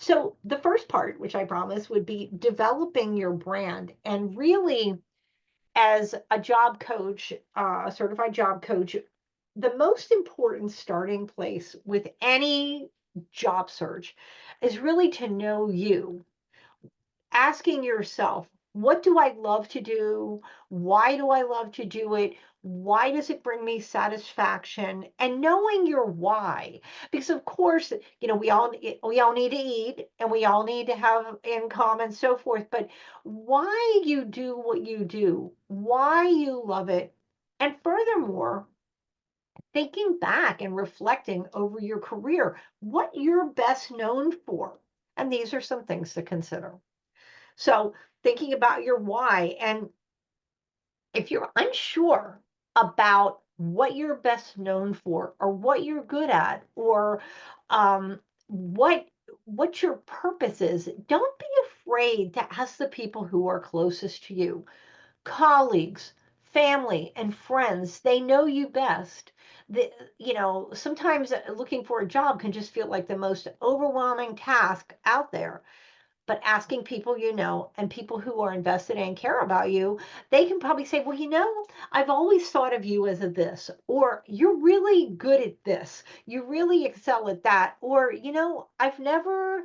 So the first part, which I promised, would be developing your brand. And really, as a job coach, a certified job coach, the most important starting place with any job search is really to know you, asking yourself, what do I love to do? Why do I love to do it? Why does it bring me satisfaction? And knowing your why, because of course, we all need to eat and we all need to have income and so forth. But why you do what you do, why you love it, and furthermore, thinking back and reflecting over your career, what you're best known for. And these are some things to consider. So thinking about your why, and if you're unsure about what you're best known for or what you're good at or um, what what your purpose is, don't be afraid to ask the people who are closest to you, colleagues, family, and friends. They know you best. Sometimes looking for a job can just feel like the most overwhelming task out there, but asking people you know and people who are invested and care about you, they can probably say, well, I've always thought of you as a this, or you're really good at this, you really excel at that, or I've never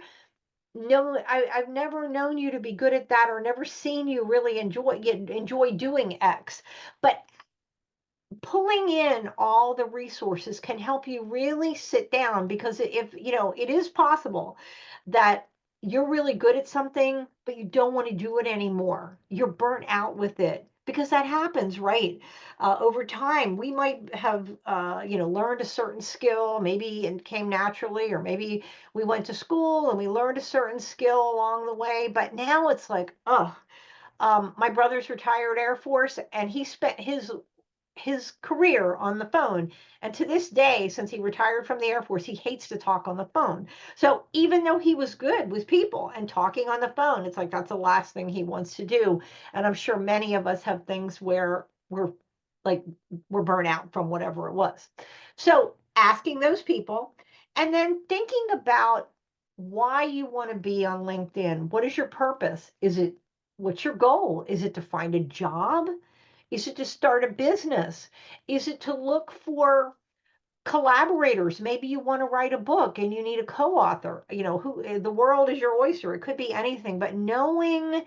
known you to be good at that, or never seen you really enjoy doing X. But pulling in all the resources can help you really sit down, because if it is possible that you're really good at something but you don't want to do it anymore, you're burnt out with it, because that happens, right? Over time we might have learned a certain skill, maybe it came naturally, or maybe we went to school and we learned a certain skill along the way, but now it's like, oh, my brother's retired Air Force, and he spent his career on the phone. And to this day, since he retired from the Air Force, he hates to talk on the phone. So even though he was good with people and talking on the phone, it's like that's the last thing he wants to do. And I'm sure many of us have things where like we're burnt out from whatever it was. So asking those people, and then thinking about why you want to be on LinkedIn. What is your purpose? What's your goal? Is it to find a job? Is it to start a business? Is it to look for collaborators? Maybe you want to write a book and you need a co-author. The world is your oyster. It could be anything, but knowing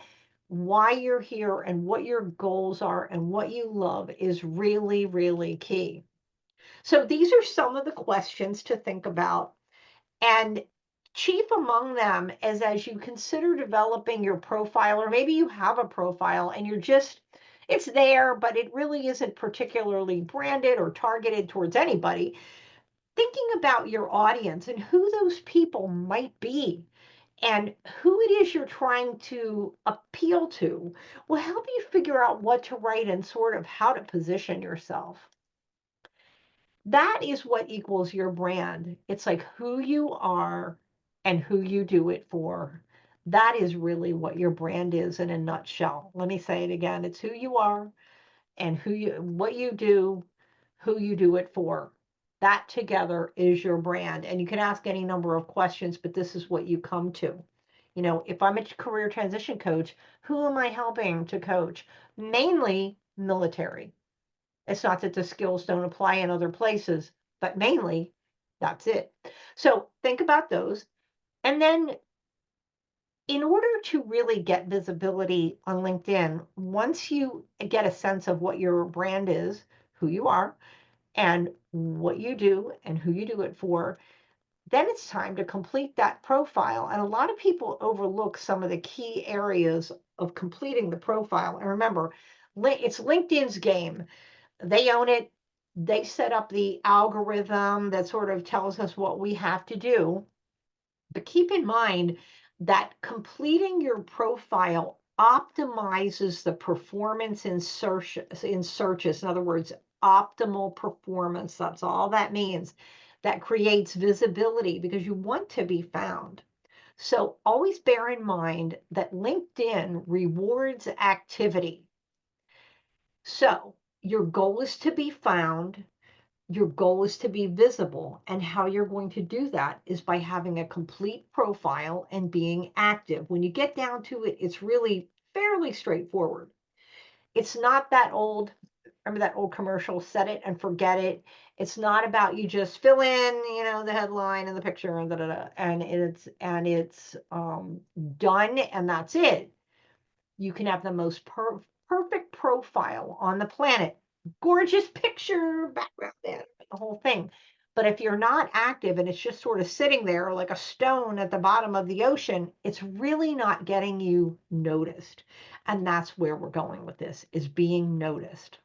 why you're here and what your goals are and what you love is really, really key. So these are some of the questions to think about. And chief among them is, as you consider developing your profile, or maybe you have a profile and it's there, but it really isn't particularly branded or targeted towards anybody. Thinking about your audience and who those people might be and who it is you're trying to appeal to will help you figure out what to write and sort of how to position yourself. That is what equals your brand. It's like who you are and who you do it for. That is really what your brand is in a nutshell. Let me say it again. It's who you are and what you do, who you do it for. That together is your brand. And you can ask any number of questions, but this is what you come to. If I'm a career transition coach, who am I helping to coach? Mainly military. It's not that the skills don't apply in other places, but mainly that's it. So think about those. And then, in order to really get visibility on LinkedIn, once you get a sense of what your brand is, who you are, and what you do, and who you do it for, then it's time to complete that profile. And a lot of people overlook some of the key areas of completing the profile. And remember, it's LinkedIn's game. They own it. They set up the algorithm that sort of tells us what we have to do. But keep in mind that completing your profile optimizes the performance in searches. In other words, optimal performance. That's all that means. That creates visibility because you want to be found. So always bear in mind that LinkedIn rewards activity. So your goal is to be found. Your goal is to be visible, and how you're going to do that is by having a complete profile and being active. When you get down to it, it's really fairly straightforward. It's not that old. Remember that old commercial, set it and forget it. It's not about you just fill in, the headline and the picture and da da da, and it's done and that's it. You can have the most perfect profile on the planet, gorgeous picture, background, and the whole thing. But if you're not active and it's just sort of sitting there like a stone at the bottom of the ocean, it's really not getting you noticed. And that's where we're going with this, is being noticed.